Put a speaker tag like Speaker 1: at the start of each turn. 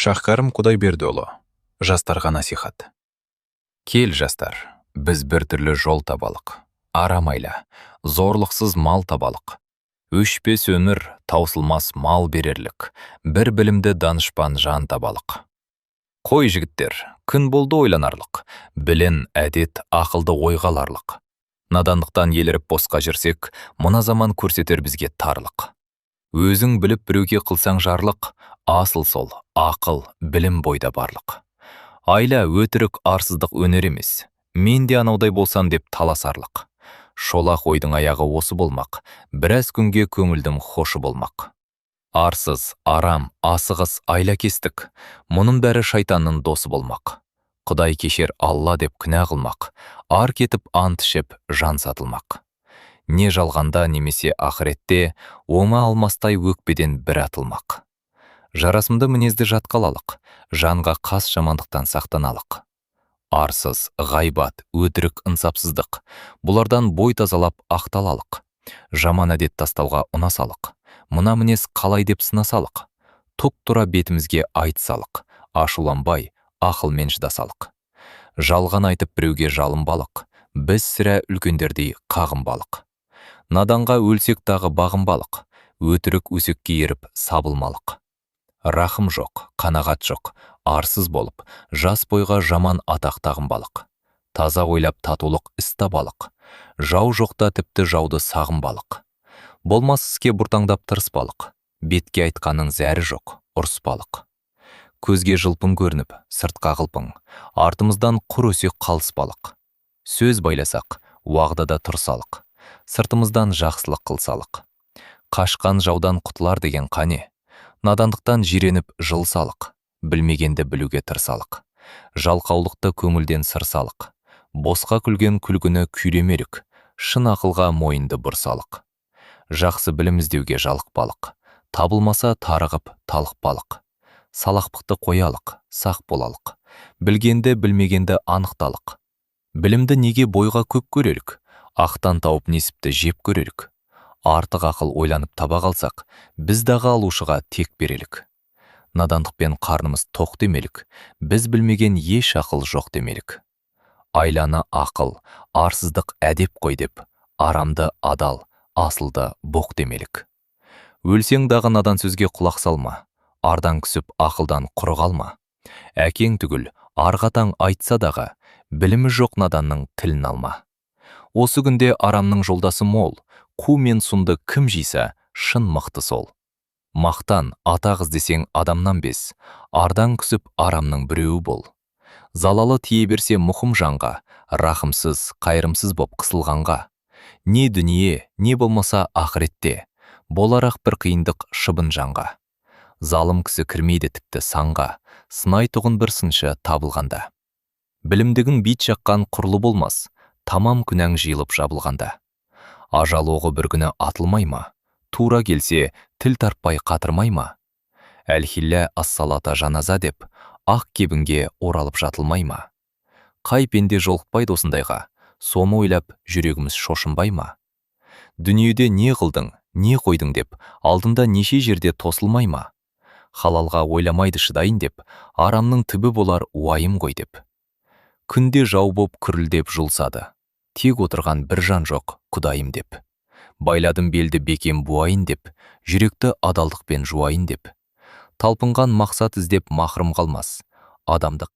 Speaker 1: Шахкарым Құдайбердіұлы. Жастарға насихат. Кел жастар, біз бір түрлі жол табалық. Арамайла, зорлықсыз мал табалық. Өшпес өмір, таусылмас мал берерлік. Бір білімді данышпан жан табалық. Қой жігіттер, күн болды ойланарлық. Білін, әдет, ақылды ойғаларлық. Надандықтан еліріп босқа жүрсек, мына заман көрсетер бізге тарлық. Өзің біліп біреуге қылсаң жарлық, асыл сол, ақыл, білім бойда барлық. Айла өтірік арсыздық өнер емес, мен де анаудай болсам деп таласарлық. Шолақ ойдың аяғы осы болмақ, біраз күнге көңілдің хошы болмақ. Арсыз, арам, асығыс, айлакестік, мұның бәрі шайтанның досы болмақ. Құдай кешер Алла деп күнә қылмақ, ар кетіп ант ішіп жан сатылмақ. Не жалғанда немесе ақыретте, оңа алмастай өкпеден бір атылмақ. Жарасымды мінезді жатқалалық, жанға қас жамандықтан сақтаналық. Арсыз, ғайбат, өтірік, ынсапсыздық, бұлардан бой тазалап ақталалық. Жаман әдет тастауға ұнасалық, мына мінез қалай деп сынасалық. Тұп тұра бетімізге айтсалық, ашуланбай, ақылмен шыдасалық. Жалған айтып біреуге жалынбалық, біз сірә үлкендердей қағынбалық. Наданға өлсек тағы бағынбалық, өтірік өсекке еріп сабылмалық. Рахым жоқ, қанағат жоқ, арсыз болып, жас бойға жаман атақ тағынбалық. Таза ойлап татулық іс табалық, жау жоқта тіпті жауды сағынбалық. Болмас іске бұртаңдап тырыспалық, бетке айтқанның зәрі жоқ, ұрыспалық. Көзге жылпың көрініп, сыртқа қылпың, артымыздан құр өсек қалыспалық. Сөз байласақ, уағдада тұрсалық, сыртымыздан жақсылық қылсалық. Қашқан жаудан құтылар деген қане, надандықтан жиреніп жылсалық, білмегенді білуге тырсалық. Жалқаулықты көңілден сырсалық, босқа күлген күлгіні күйремелік, шын ақылға мойынды бұрсалық. Жақсы білім іздеуге жалықпалық, табылмаса тарығып талықпалық. Салақпықты қоялық, сақ болалық, білгенді білмегенді анықталық. Білімді неге бойға көп көрелік, ақтан тауып несіпті жеп көрелік. Артық ақыл ойланып таба қалсақ, біз дағы алушыға тек берелік. Надандықпен қарнымыз тоқ демелік, біз білмеген еш ақыл жоқ демелік. Айланы ақыл, арсыздық әдеп қой деп, арамды адал, асылды боқ демелік. Өлсең дағы надан сөзге құлақ салма, ардан күсіп ақылдан құр қалма. Әкең түгіл, арғатаң айтса дағы, білімі жоқ наданның тілін алма. Осы күнде арамның жолдасы мол, қу мен сұнды кім жиса, шын мықты сол. Мақтан, атақ іздесең адамнан без, ардан күсіп арамның біреуі бол. Залалы тие берсе мұқым жанға, рахымсыз, қайырымсыз боп қысылғанға. Не дүние, не болмаса ақыретте, боларақ бір қиындық шыбын жанға. Залым кісі кірмейді тіпті санға, сынай тұғын бір сыншы табылғанда. Білімдігін бит жаққан құрлы болмас, тамам күнәң жиылып жабылғанда. Ажал оғы бір күні атылмай ма, тура келсе тіл тарпай қатырмай ма. Әлхилля ассалата жаназа деп, ақ кебінге оралып жатылмай ма. Қай пенде жолықпайды осындайға, соны ойлап жүрегіміз шошынбай ма. Дүниеде не қылдың, не қойдың деп, алдында неше жерде тосылмай ма. Халалға ойламайды шыдайын деп, арамның түбі болар уайым ғой деп. Күнде жау боп күрілдеп жұлсады, тек отырған бір жан жоқ құдайым деп. Байладым белді бекем буайын деп, жүректі адалдықпен жуайын деп. Талпынған мақсат іздеп махрым қалмас, адамдық